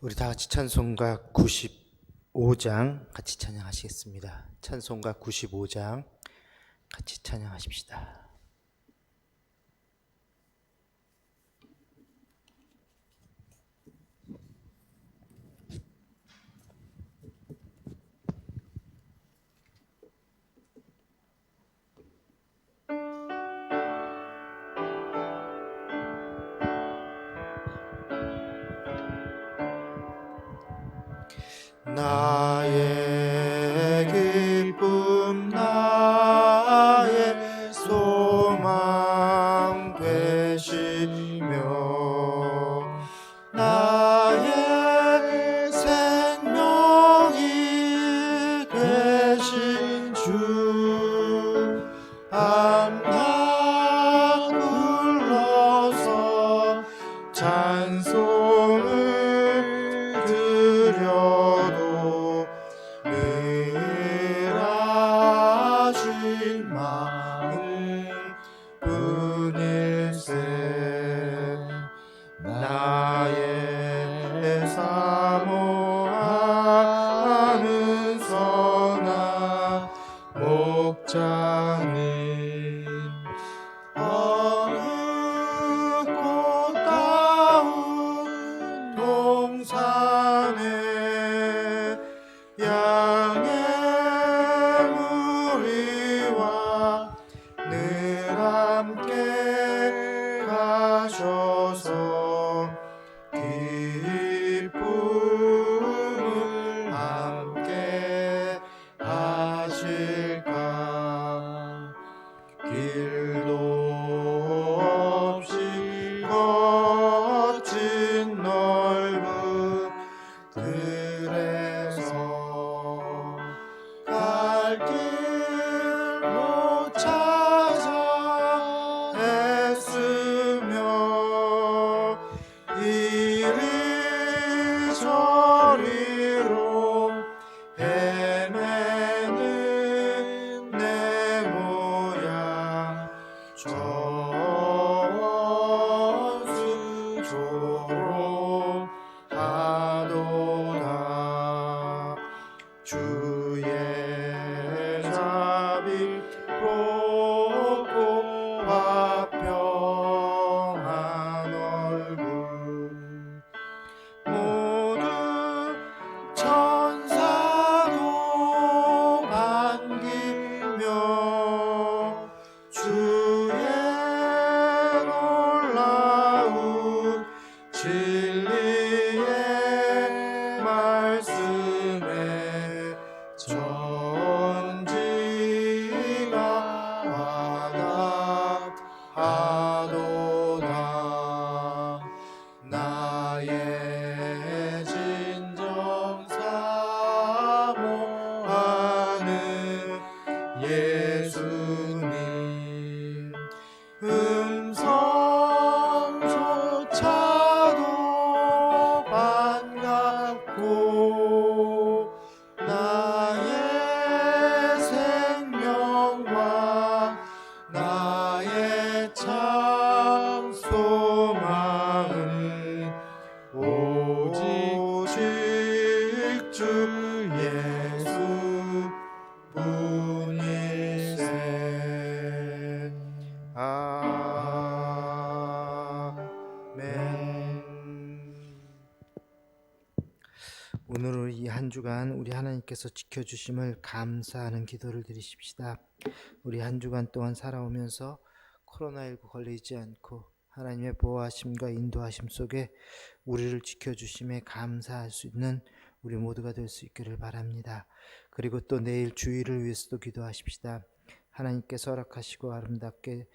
우리 다 같이 찬송가 95장 같이 찬양하시겠습니다. 찬송가 95장 같이 찬양하십시다. 나의 기쁨 나의 소망 되시며 나의 생명이 되신 주 밤낮 불러서 찬송을 드려도 늘 하신 마음 뿐일세. 나의 사모하는 선한 목자님 어느 꽃다운 동산에 양의 무리와 늘 함께 가셔서 기쁨을 함께 하실까. 길도 없이 거친 넓은 들에서 갈 길 못 찾아 애쓰며 이리저리로 헤매는 내 모양 전수조로 하도다. 주의 자비 높고 화평한 얼굴 모두 천사도 반기며 주의 놀라운 진리의 말씀에 전지가 와닿하도다. 나의 진정 사모하는 예수님 음성조차도 반갑고 나의 생명과 나의 참 소망은 오직 주 예수 뿐일세. 아멘. 오늘 이 한 주간 우리 하나님께서 지켜주심을 감사하는 기도를 드리십시다. 우리 한 주간 동안 살아오면서 코로나19 걸리지 않고 하나님의 보호하심과 인도하심 속에 우리를 지켜주심에 감사할 수 있는 우리 모두가 될 수 있기를 바랍니다. 그리고 또 내일 주일을 위해서도 기도하십시다. 하나님께서 허락하시고 아름답게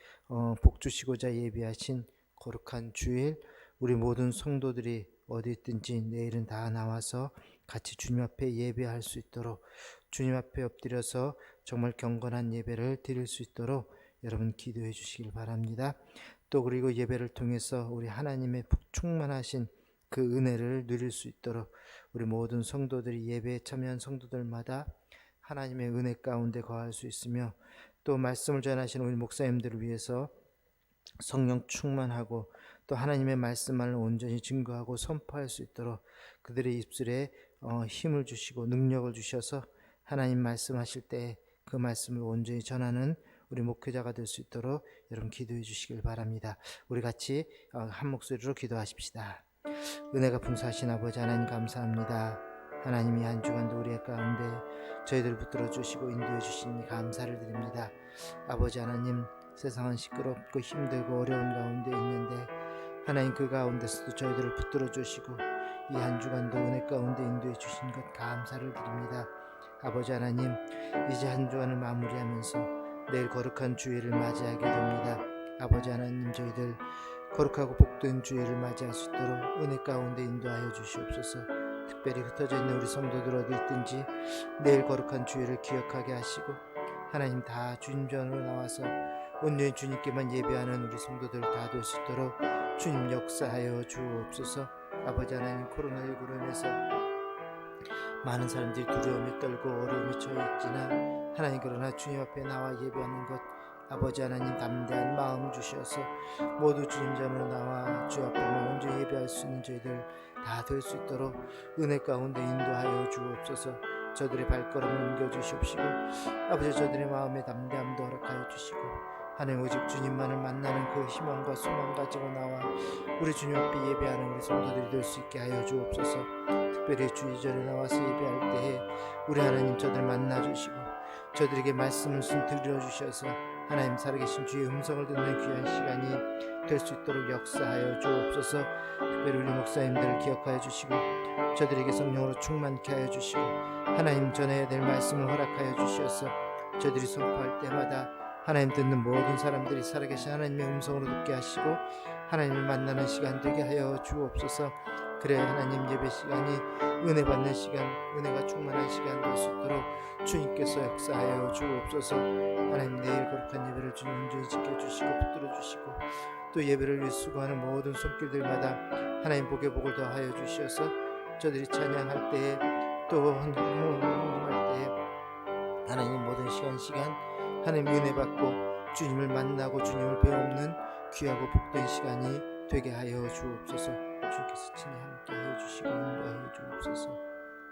복 주시고자 예비하신 거룩한 주일, 우리 모든 성도들이 어디 있든지 내일은 다 나와서 같이 주님 앞에 예배할 수 있도록, 주님 앞에 엎드려서 정말 경건한 예배를 드릴 수 있도록 여러분 기도해 주시길 바랍니다. 또 그리고 예배를 통해서 우리 하나님의 충만하신 그 은혜를 누릴 수 있도록 우리 모든 성도들이 예배에 참여한 성도들마다 하나님의 은혜 가운데 거할 수 있으며, 또 말씀을 전하시는 우리 목사님들을 위해서 성령 충만하고 또 하나님의 말씀만을 온전히 증거하고 선포할 수 있도록 그들의 입술에 힘을 주시고 능력을 주셔서 하나님 말씀하실 때 그 말씀을 온전히 전하는 우리 목회자가 될 수 있도록 여러분 기도해 주시길 바랍니다. 우리 같이 한 목소리로 기도하십시다. 은혜가 풍성하신 아버지 하나님 감사합니다. 하나님이 한 주간도 우리 가운데 저희들을 붙들어 주시고 인도해 주시니 감사를 드립니다. 아버지 하나님, 세상은 시끄럽고 힘들고 어려운 가운데 있는데 하나님 그 가운데서도 저희들을 붙들어 주시고 이 한 주간도 은혜 가운데 인도해 주신 것 감사를 드립니다. 아버지 하나님, 이제 한 주간을 마무리하면서 내일 거룩한 주일을 맞이하게 됩니다. 아버지 하나님, 저희들 거룩하고 복된 주일을 맞이할 수 있도록 은혜 가운데 인도하여 주시옵소서. 특별히 흩어져 있는 우리 성도들 어디 있든지 내일 거룩한 주일을 기억하게 하시고 하나님 다 주님 전으로 나와서 온전히 주님께만 예배하는 우리 성도들 다 될 수 있도록 주님 역사하여 주옵소서. 아버지 하나님, 코로나19로 인해서 많은 사람들이 두려움에 떨고 어려움에 처해있지나 하나님, 그러나 주님 앞에 나와 예배하는 것 아버지 하나님 담대한 마음 주셔서 모두 주님 전으로 나와 주 앞에만 온전히 예배할 수 있는 저희들 다 될 수 있도록 은혜 가운데 인도하여 주옵소서. 저들의 발걸음을 옮겨주시옵시고 아버지, 저들의 마음에 담대함도 허락하여 주시고 하나님, 오직 주님만을 만나는 그 희망과 소망 가지고 나와 우리 주님 앞에 예배하는 우리 성도들이 될 수 있게 하여 주옵소서. 특별히 주의절에 나와서 예배할 때에 우리 하나님 저들 만나주시고 저들에게 말씀을 들려주셔서 하나님 살아계신 주의 음성을 듣는 귀한 시간이 될 수 있도록 역사하여 주옵소서. 특별히 우리 목사님들을 기억하여 주시고 저들에게 성령으로 충만케 하여 주시고 하나님 전해야 될 말씀을 허락하여 주셔서 저들이 선포할 때마다 하나님 듣는 모든 사람들이 살아계신 하나님의 음성으로 듣게 하시고 하나님을 만나는 시간 되게 하여 주옵소서. 그래 하나님, 예배 시간이 은혜 받는 시간, 은혜가 충만한 시간 될 수 있도록 주님께서 역사하여 주옵소서. 하나님, 내일 거룩한 예배를 주님 온전히 지켜주시고 붙들어주시고 또 예배를 위해 수고하는 모든 손길들마다 하나님 복의 복을 더하여 주셔서 저들이 찬양할 때에 또 헌금할 때에 하나님 모든 시간 하나님 은혜 받고 주님을 만나고 주님을 배우는 귀하고 복된 시간이 되게 하여 주옵소서. 주께서 친히 함께 하여 주시고 인도하여 주옵소서.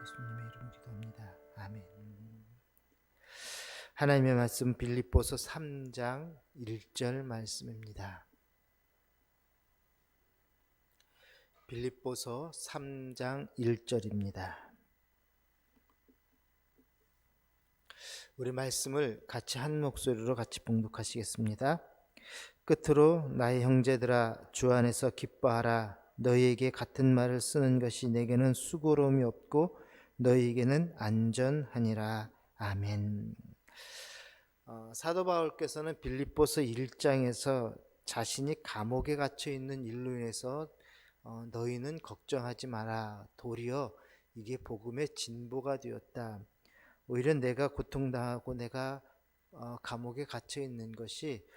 예수님의 이름으로 기도합니다. 아멘. 하나님의 말씀 빌립보서 3장 1절 말씀입니다. 빌립보서 3장 1절입니다. 우리 말씀을 같이 한 목소리로 같이 봉독하시겠습니다. 끝으로 나의 형제들아, 주 안에서 기뻐하라. 너희에게 같은 말을 쓰는 것이 내게는 수고로움이 없고 너희에게는 안전하니라. 아멘. 사도 바울께서는 빌립보서 1장에서 자신이 감옥에 갇혀 있는 일로 인해서 너희는 걱정하지 마라. 도리어 이게 복음의 진보가 되었다. 오히려 내가 고통당하고 내가 감옥에 갇혀 있는 것이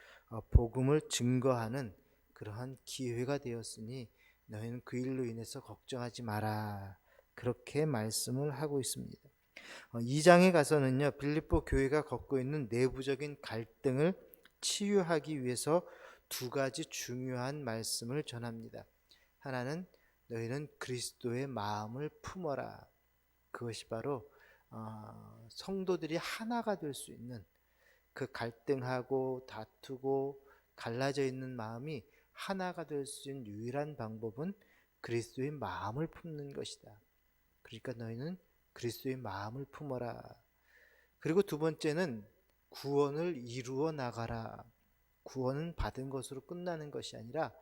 복음을 증거하는 그러한 기회가 되었으니 너희는 그 일로 인해서 걱정하지 마라. 그렇게 말씀을 하고 있습니다. 2장에 가서는요, 빌립보 교회가 겪고 있는 내부적인 갈등을 치유하기 위해서 두 가지 중요한 말씀을 전합니다. 하나는 너희는 그리스도의 마음을 품어라. 그것이 바로 성도들이 하나가 될 수 있는, 그 갈등하고 다투고 갈라져 있는 마음이 하나가 될 수 있는 유일한 방법은 그리스도의 마음을 품는 것이다. 그러니까 너희는 그리스도의 마음을 품어라. 그리고 두 번째는 구원을 이루어 나가라. 구원은 받은 것으로 끝나는 것이 아니라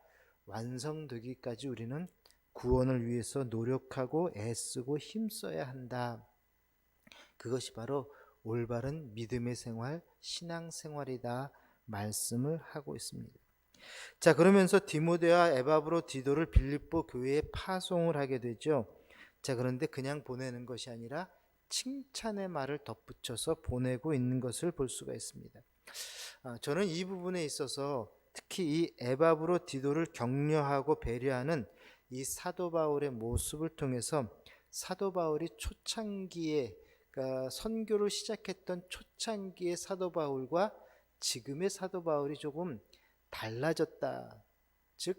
완성되기까지 우리는 구원을 위해서 노력하고 애쓰고 힘써야 한다. 그것이 바로 올바른 믿음의 생활, 신앙생활이다 말씀을 하고 있습니다. 자, 그러면서 디모데와 에바브로디도를 빌립보 교회에 파송을 하게 되죠. 자, 그런데 그냥 보내는 것이 아니라 칭찬의 말을 덧붙여서 보내고 있는 것을 볼 수가 있습니다. 저는 이 부분에 있어서 특히 이 에바브로디도를 격려하고 배려하는 이 사도 바울의 모습을 통해서 사도 바울이 초창기에, 그러니까 선교를 시작했던 초창기의 사도 바울과 지금의 사도 바울이 조금 달라졌다. 즉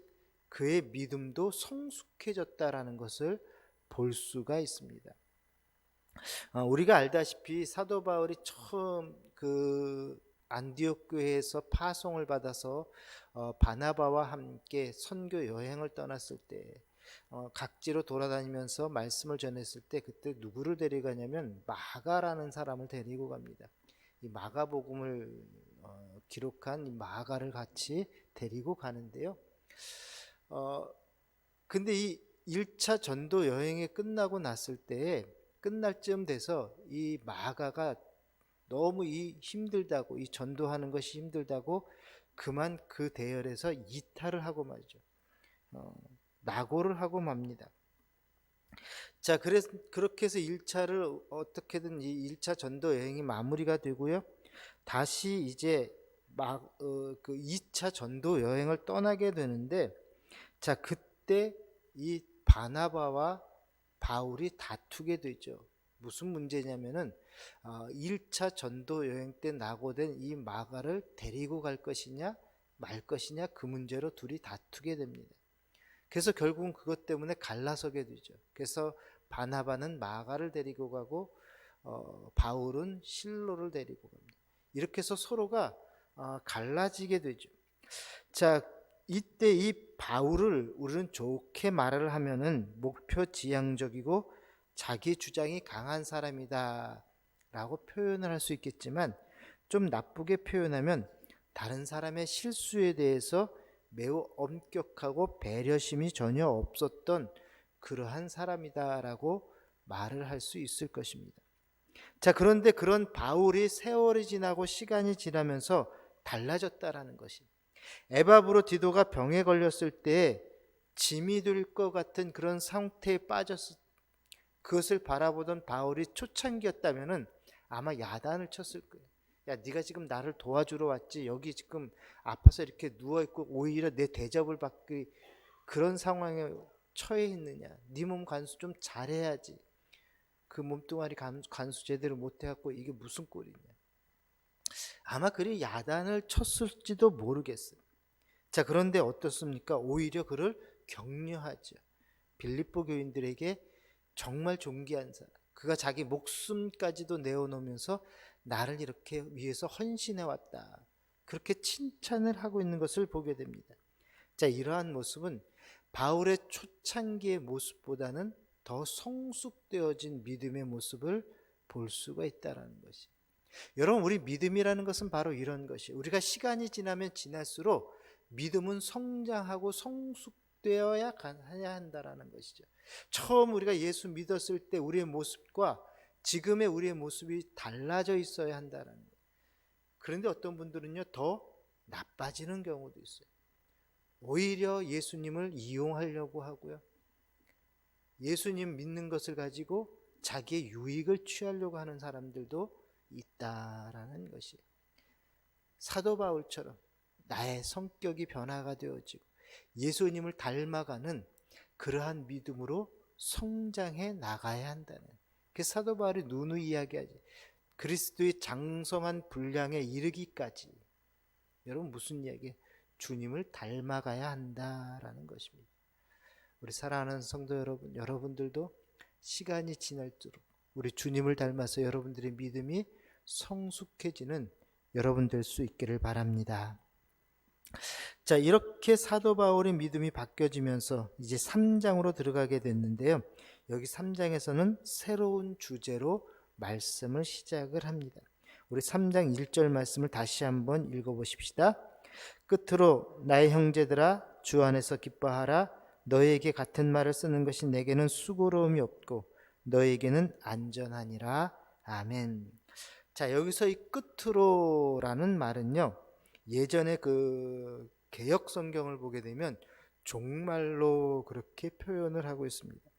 그의 믿음도 성숙해졌다라는 것을 볼 수가 있습니다. 우리가 알다시피 사도 바울이 처음 그 안디옥 교회에서 파송을 받아서 바나바와 함께 선교 여행을 떠났을 때 각지로 돌아다니면서 말씀을 전했을 때 그때 누구를 데려가냐면 마가라는 사람을 데리고 갑니다. 이 마가복음을 기록한 이 마가를 같이 데리고 가는데요. 근데 이 1차 전도 여행이 끝나고 났을 때에 끝날 쯤 돼서 이 마가가 너무 힘들다고, 이 전도하는 것이 힘들다고 그만 그 대열에서 이탈을 하고 말이죠. 낙오를 하고 맙니다. 자, 그래서 그렇게 해서 1차를 어떻게든 이 1차 전도 여행이 마무리가 되고요. 다시 이제 그 2차 전도 여행을 떠나게 되는데, 자, 그때 이 바나바와 바울이 다투게 되죠. 무슨 문제냐면은 1차 전도 여행 때 낙오된 이 마가를 데리고 갈 것이냐 말 것이냐, 그 문제로 둘이 다투게 됩니다. 그래서 결국은 그것 때문에 갈라서게 되죠. 그래서 바나바는 마가를 데리고 가고 바울은 실로를 데리고 갑니다. 이렇게 해서 서로가 갈라지게 되죠. 자, 이때 이 바울을 우리는 좋게 말을 하면은 목표 지향적이고 자기 주장이 강한 사람이다 라고 표현을 할 수 있겠지만, 좀 나쁘게 표현하면 다른 사람의 실수에 대해서 매우 엄격하고 배려심이 전혀 없었던 그러한 사람이다 라고 말을 할 수 있을 것입니다. 자, 그런데 그런 바울이 세월이 지나고 시간이 지나면서 달라졌다라는 것이, 에바브로 디도가 병에 걸렸을 때 짐이 될 것 같은 그런 상태에 빠졌을, 그것을 바라보던 바울이 초창기였다면은 아마 야단을 쳤을 거예요. 야, 네가 지금 나를 도와주러 왔지, 여기 지금 아파서 이렇게 누워있고 오히려 내 대접을 받기 그런 상황에 처해 있느냐, 네 몸 간수 좀 잘해야지, 그 몸뚱아리 간수 제대로 못해갖고 이게 무슨 꼴이냐, 아마 그리 야단을 쳤을지도 모르겠어요. 자, 그런데 어떻습니까? 오히려 그를 격려하죠. 빌립보 교인들에게 정말 존귀한 사람, 그가 자기 목숨까지도 내어놓으면서 나를 이렇게 위해서 헌신해 왔다, 그렇게 칭찬을 하고 있는 것을 보게 됩니다. 자, 이러한 모습은 바울의 초창기의 모습보다는 더 성숙되어진 믿음의 모습을 볼 수가 있다는 것이, 여러분, 우리 믿음이라는 것은 바로 이런 것이, 우리가 시간이 지나면 지날수록 믿음은 성장하고 성숙되어야 해야 한다라는 것이죠. 처음 우리가 예수 믿었을 때 우리의 모습과 지금의 우리의 모습이 달라져 있어야 한다는 거예요. 그런데 어떤 분들은요, 더 나빠지는 경우도 있어요. 오히려 예수님을 이용하려고 하고요, 예수님 믿는 것을 가지고 자기의 유익을 취하려고 하는 사람들도 있다라는 것이, 사도 바울처럼 나의 성격이 변화가 되어지고 예수님을 닮아가는 그러한 믿음으로 성장해 나가야 한다는, 그 사도 바울이 누누이 이야기하지, 그리스도의 장성한 분량에 이르기까지. 여러분, 무슨 이야기예요? 주님을 닮아가야 한다라는 것입니다. 우리 사랑하는 성도 여러분, 여러분들도 시간이 지날수록 우리 주님을 닮아서 여러분들의 믿음이 성숙해지는 여러분 될 수 있기를 바랍니다. 자, 이렇게 사도 바울의 믿음이 바뀌어지면서 이제 3장으로 들어가게 됐는데요. 여기 3장에서는 새로운 주제로 말씀을 시작을 합니다. 우리 3장 1절 말씀을 다시 한번 읽어보십시다. 끝으로 나의 형제들아, 주 안에서 기뻐하라. 너희에게 같은 말을 쓰는 것이 내게는 수고로움이 없고 너희에게는 안전하니라. 아멘. 자, 여기서 이 끝으로라는 말은요, 예전에 그 개역 성경을 보게 되면 종말로 그렇게 표현을 하고 있습니다.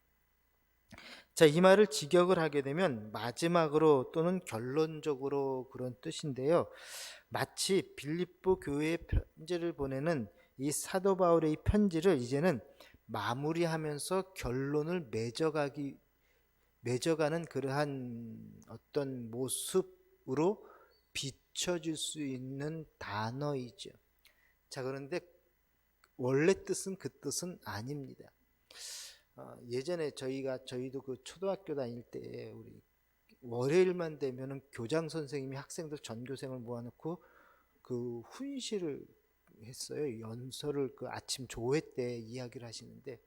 자, 이 말을 직역을 하게 되면 마지막으로 또는 결론적으로 그런 뜻인데요. 마치 빌립보 교회에 편지를 보내는 이 사도 바울의 이 편지를 이제는 마무리하면서 결론을 맺어가는 그러한 어떤 모습으로 비춰줄 수 있는 단어이죠. 자, 그런데 원래 뜻은 그 뜻은 아닙니다. 예전에 저희도 그 초등학교 다닐 때 우리 월요일만 되면은 교장 선생님이 학생들 전교생을 모아놓고 그 훈시를 했어요. 연설을 그 아침 조회 때 이야기를 하시는데,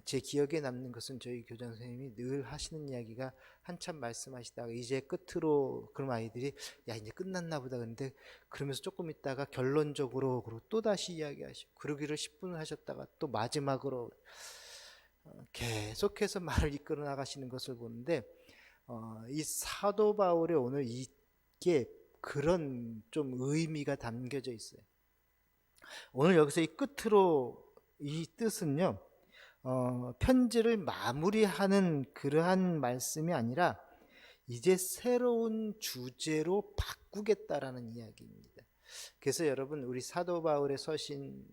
제 기억에 남는 것은 저희 교장 선생님이 늘 하시는 이야기가, 한참 말씀하시다가 이제 끝으로 그럼 아이들이 야 이제 끝났나 보다 그런데, 그러면서 조금 있다가 결론적으로 또 다시 이야기하시고, 그러기를 10분을 하셨다가 또 마지막으로 계속해서 말을 이끌어 나가시는 것을 보는데, 이 사도 바울의 오늘 이게 그런 좀 의미가 담겨져 있어요. 오늘 여기서 이 끝으로 이 뜻은요, 편지를 마무리하는 그러한 말씀이 아니라 이제 새로운 주제로 바꾸겠다라는 이야기입니다. 그래서 여러분, 우리 사도 바울의 서신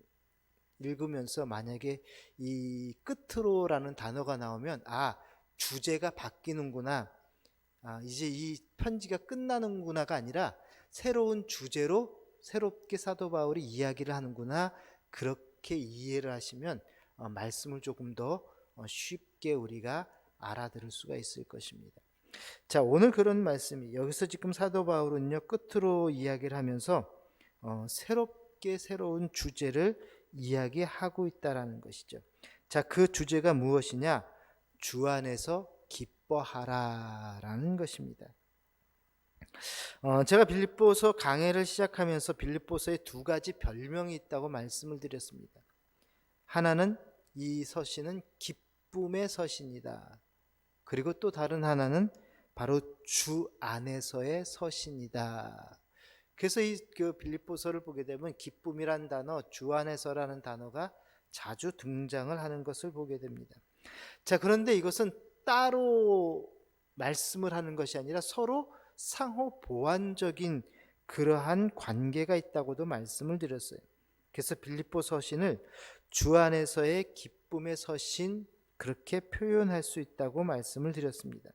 읽으면서 만약에 이 끝으로라는 단어가 나오면 주제가 바뀌는구나, 이제 이 편지가 끝나는구나가 아니라 새로운 주제로 새롭게 사도 바울이 이야기를 하는구나, 그렇게 이해를 하시면 말씀을 조금 더 쉽게 우리가 알아들을 수가 있을 것입니다. 자, 오늘 그런 말씀이 여기서 지금 사도 바울은요, 끝으로 이야기를 하면서 새롭게 새로운 주제를 이야기하고 있다라는 것이죠. 자, 그 주제가 무엇이냐? 주 안에서 기뻐하라라는 것입니다. 제가 빌립보서 강해를 시작하면서 빌립보서에 두 가지 별명이 있다고 말씀을 드렸습니다. 하나는 이 서신은 기쁨의 서신이다. 그리고 또 다른 하나는 바로 주 안에서의 서신이다. 그래서 그 빌립보서를 보게 되면 기쁨이란 단어, 주 안에서라는 단어가 자주 등장을 하는 것을 보게 됩니다. 자, 그런데 이것은 따로 말씀을 하는 것이 아니라 서로 상호 보완적인 그러한 관계가 있다고도 말씀을 드렸어요. 그래서 빌립보 서신을 주 안에서의 기쁨의 서신, 그렇게 표현할 수 있다고 말씀을 드렸습니다.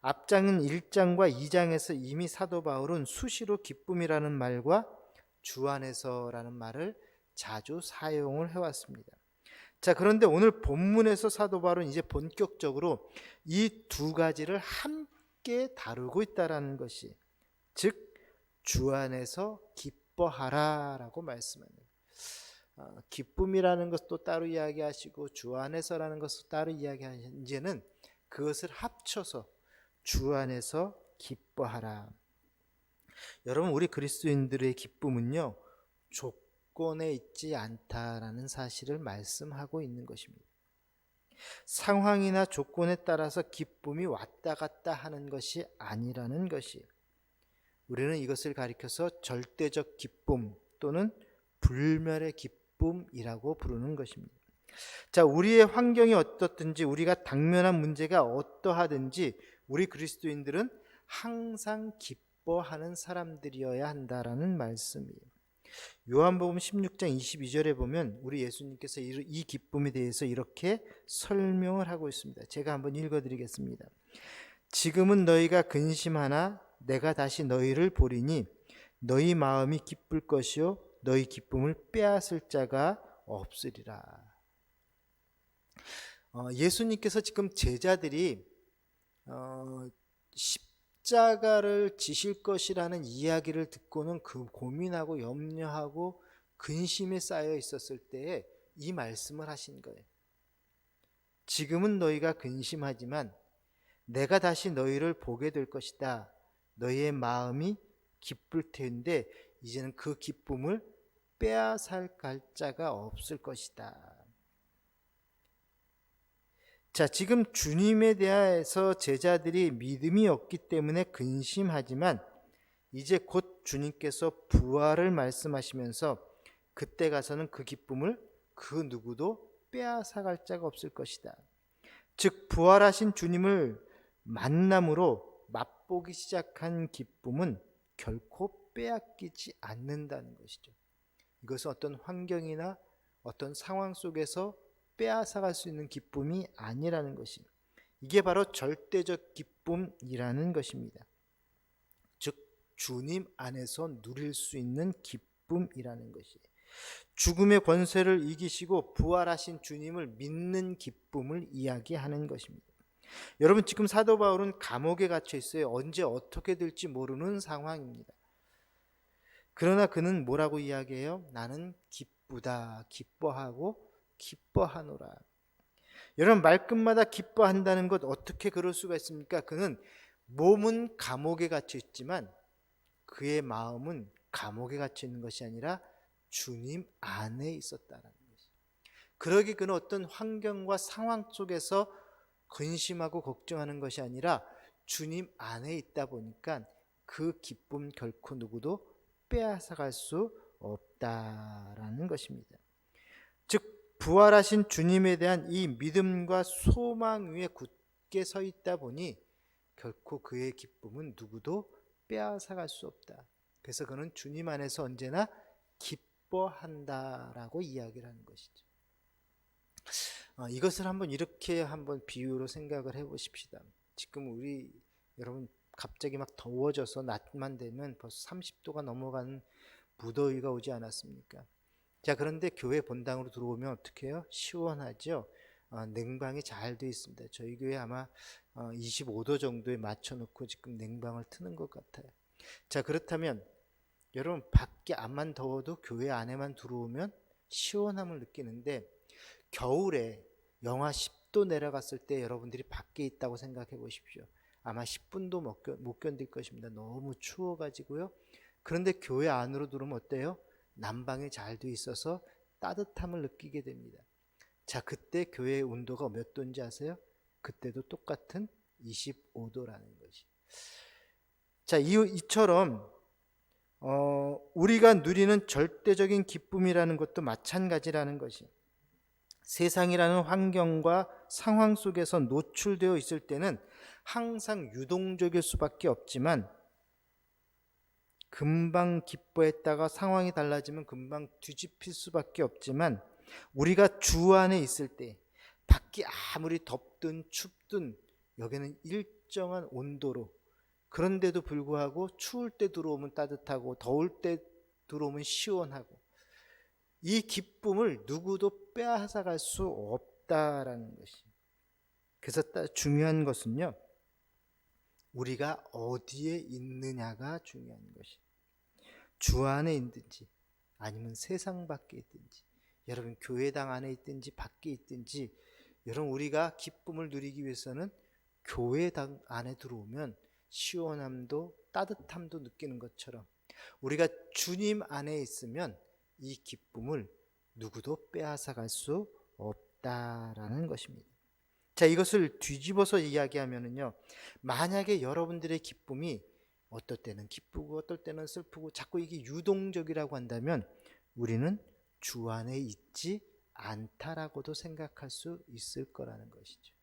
앞장은 1장과 2장에서 이미 사도 바울은 수시로 기쁨이라는 말과 주 안에서라는 말을 자주 사용을 해왔습니다. 자, 그런데 오늘 본문에서 사도 바울은 이제 본격적으로 이 두 가지를 함께 다루고 있다라는 것이, 즉 주 안에서 기뻐하라라고 말씀합니다. 기쁨이라는 것도 따로 이야기하시고 주 안에서라는 것도 따로 이야기하시는, 이제는 그것을 합쳐서 주 안에서 기뻐하라. 여러분, 우리 그리스도인들의 기쁨은요, 조건에 있지 않다라는 사실을 말씀하고 있는 것입니다. 상황이나 조건에 따라서 기쁨이 왔다 갔다 하는 것이 아니라는 것이, 우리는 이것을 가리켜서 절대적 기쁨 또는 불멸의 기쁨이라고 부르는 것입니다. 자, 우리의 환경이 어떻든지, 우리가 당면한 문제가 어떠하든지 우리 그리스도인들은 항상 기뻐하는 사람들이어야 한다라는 말씀이에요. 요한복음 16장 22절에 보면 우리 예수님께서 이 기쁨에 대해서 이렇게 설명을 하고 있습니다. 제가 한번 읽어드리겠습니다. 지금은 너희가 근심하나 내가 다시 너희를 보리니 너희 마음이 기쁠 것이요 너희 기쁨을 빼앗을 자가 없으리라. 예수님께서 지금 제자들이 십자가를 지실 것이라는 이야기를 듣고는 그 고민하고 염려하고 근심에 쌓여 있었을 때에 이 말씀을 하신 거예요. 지금은 너희가 근심하지만 내가 다시 너희를 보게 될 것이다. 너희의 마음이 기쁠 텐데 이제는 그 기쁨을 빼앗을 자가 없을 것이다. 자, 지금 주님에 대해서 제자들이 믿음이 없기 때문에 근심하지만 이제 곧 주님께서 부활을 말씀하시면서 그때 가서는 그 기쁨을 그 누구도 빼앗아갈 자가 없을 것이다. 즉 부활하신 주님을 만남으로 맛보기 시작한 기쁨은 결코 빼앗기지 않는다는 것이죠. 이것은 어떤 환경이나 어떤 상황 속에서 빼앗아갈 수 있는 기쁨이 아니라는 것이, 이게 바로 절대적 기쁨이라는 것입니다. 즉 주님 안에서 누릴 수 있는 기쁨이라는 것이, 죽음의 권세를 이기시고 부활하신 주님을 믿는 기쁨을 이야기하는 것입니다. 여러분, 지금 사도 바울은 감옥에 갇혀 있어요. 언제 어떻게 될지 모르는 상황입니다. 그러나 그는 뭐라고 이야기해요? 나는 기쁘다, 기뻐하고 기뻐하노라. 여러분, 말끝마다 기뻐한다는 것, 어떻게 그럴 수가 있습니까? 그는 몸은 감옥에 갇혀 있지만 그의 마음은 감옥에 갇혀 있는 것이 아니라 주님 안에 있었다는 것이죠. 그러기 그는 어떤 환경과 상황 속에서 근심하고 걱정하는 것이 아니라 주님 안에 있다 보니까 그 기쁨 결코 누구도 빼앗아갈 수 없다라는 것입니다. 즉, 부활하신 주님에 대한 이 믿음과 소망 위에 굳게 서 있다 보니 결코 그의 기쁨은 누구도 빼앗아갈 수 없다. 그래서 그는 주님 안에서 언제나 기뻐한다라고 이야기를 하는 것이죠. 이것을 이렇게 한번 비유로 생각을 해보십시다. 지금 우리 여러분 갑자기 막 더워져서 낮만 되면 벌써 30도가 넘어가는 무더위가 오지 않았습니까? 자, 그런데 교회 본당으로 들어오면 어떻게 해요? 시원하죠? 냉방이 잘 되어 있습니다. 저희 교회 아마 25도 정도에 맞춰놓고 지금 냉방을 트는 것 같아요. 자, 그렇다면 여러분, 밖에 안만 더워도 교회 안에만 들어오면 시원함을 느끼는데, 겨울에 영하 10도 내려갔을 때 여러분들이 밖에 있다고 생각해 보십시오. 아마 10분도 못 견딜 것입니다. 너무 추워가지고요. 그런데 교회 안으로 들어오면 어때요? 난방이 잘 돼 있어서 따뜻함을 느끼게 됩니다. 자, 그때 교회의 온도가 몇 도인지 아세요? 그때도 똑같은 25도라는 것이. 자, 이처럼 우리가 누리는 절대적인 기쁨이라는 것도 마찬가지라는 것이, 세상이라는 환경과 상황 속에서 노출되어 있을 때는 항상 유동적일 수밖에 없지만, 금방 기뻐했다가 상황이 달라지면 금방 뒤집힐 수밖에 없지만, 우리가 주 안에 있을 때 밖이 아무리 덥든 춥든 여기는 일정한 온도로, 그런데도 불구하고 추울 때 들어오면 따뜻하고 더울 때 들어오면 시원하고, 이 기쁨을 누구도 빼앗아갈 수 없다라는 것이. 그래서 중요한 것은요, 우리가 어디에 있느냐가 중요한 것이. 주 안에 있든지 아니면 세상 밖에 있든지, 여러분 교회당 안에 있든지 밖에 있든지, 여러분 우리가 기쁨을 누리기 위해서는 교회당 안에 들어오면 시원함도 따뜻함도 느끼는 것처럼, 우리가 주님 안에 있으면 이 기쁨을 누구도 빼앗아갈 수 없다라는 것입니다. 자, 이것을 뒤집어서 이야기하면은요, 만약에 여러분들의 기쁨이 어떨 때는 기쁘고 어떨 때는 슬프고 자꾸 이게 유동적이라고 한다면 우리는 주 안에 있지 않다라고도 생각할 수 있을 거라는 것이죠.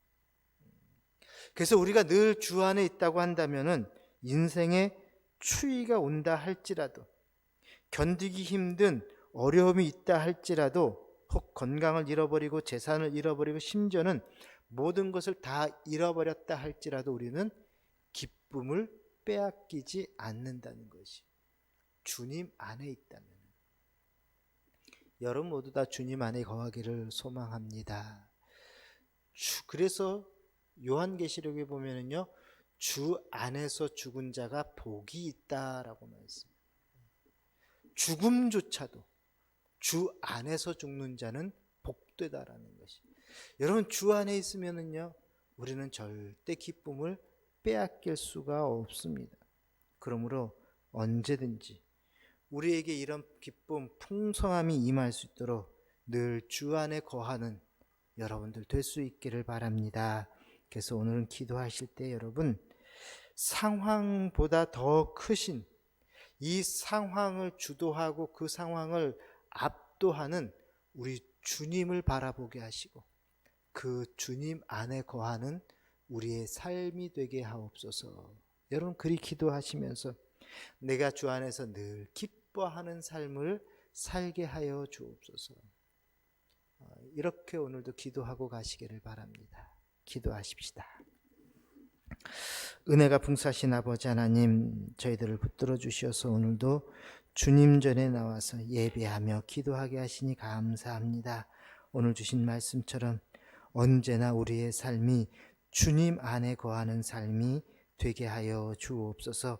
그래서 우리가 늘 주 안에 있다고 한다면은 인생에 추위가 온다 할지라도, 견디기 힘든 어려움이 있다 할지라도, 혹 건강을 잃어버리고 재산을 잃어버리고 심지어는 모든 것을 다 잃어버렸다 할지라도 우리는 기쁨을 빼앗기지 않는다는 것이, 주님 안에 있다면. 여러분 모두 다 주님 안에 거하기를 소망합니다. 그래서 요한계시록에 보면은요, 주 안에서 죽은 자가 복이 있다라고 말씀합니다. 죽음조차도 주 안에서 죽는 자는 복되다라는 것이. 여러분 주 안에 있으면은요, 우리는 절대 기쁨을 빼앗길 수가 없습니다. 그러므로 언제든지 우리에게 이런 기쁨, 풍성함이 임할 수 있도록 늘 주 안에 거하는 여러분들 될 수 있기를 바랍니다. 그래서 오늘은 기도하실 때 여러분, 상황보다 더 크신, 이 상황을 주도하고 그 상황을 압도하는 우리 주님을 바라보게 하시고, 그 주님 안에 거하는 우리의 삶이 되게 하옵소서. 여러분 그리 기도하시면서 내가 주 안에서 늘 기뻐하는 삶을 살게 하여 주옵소서. 이렇게 오늘도 기도하고 가시기를 바랍니다. 기도하십시다. 은혜가 풍성하신 아버지 하나님, 저희들을 붙들어 주셔서 오늘도 주님 전에 나와서 예배하며 기도하게 하시니 감사합니다. 오늘 주신 말씀처럼 언제나 우리의 삶이 주님 안에 거하는 삶이 되게 하여 주옵소서.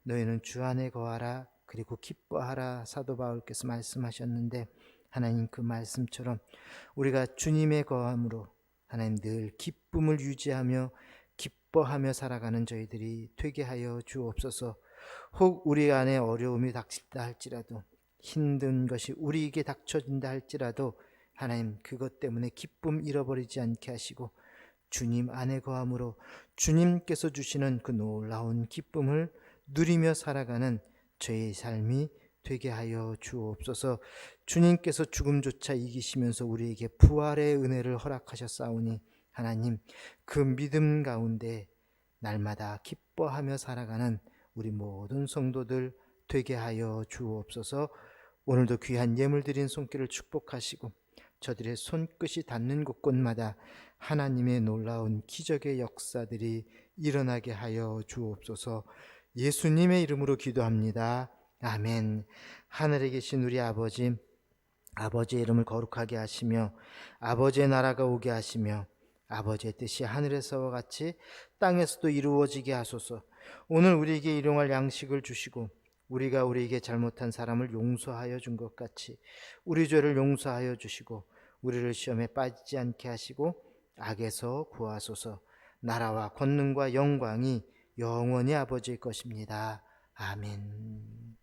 너희는 주 안에 거하라 그리고 기뻐하라 사도 바울께서 말씀하셨는데, 하나님 그 말씀처럼 우리가 주님의 거함으로 하나님 늘 기쁨을 유지하며 기뻐하며 살아가는 저희들이 되게 하여 주옵소서. 혹 우리 안에 어려움이 닥칠다 할지라도, 힘든 것이 우리에게 닥쳐진다 할지라도 하나님 그것 때문에 기쁨 잃어버리지 않게 하시고 주님 안에 거함으로 주님께서 주시는 그 놀라운 기쁨을 누리며 살아가는 저의 삶이 되게 하여 주옵소서. 주님께서 죽음조차 이기시면서 우리에게 부활의 은혜를 허락하셨사오니 하나님 그 믿음 가운데 날마다 기뻐하며 살아가는 우리 모든 성도들 되게 하여 주옵소서. 오늘도 귀한 예물 드린 손길을 축복하시고 저들의 손끝이 닿는 곳곳마다 하나님의 놀라운 기적의 역사들이 일어나게 하여 주옵소서. 예수님의 이름으로 기도합니다. 아멘. 하늘에 계신 우리 아버지, 아버지의 이름을 거룩하게 하시며 아버지의 나라가 오게 하시며 아버지의 뜻이 하늘에서와 같이 땅에서도 이루어지게 하소서. 오늘 우리에게 일용할 양식을 주시고 우리가 우리에게 잘못한 사람을 용서하여 준 것 같이 우리 죄를 용서하여 주시고 우리를 시험에 빠지지 않게 하시고 악에서 구하소서. 나라와 권능과 영광이 영원히 아버지의 것입니다. 아멘.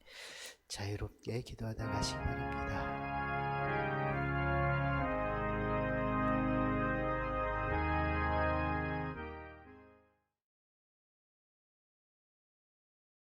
자유롭게 기도하다 가시기 바랍니다.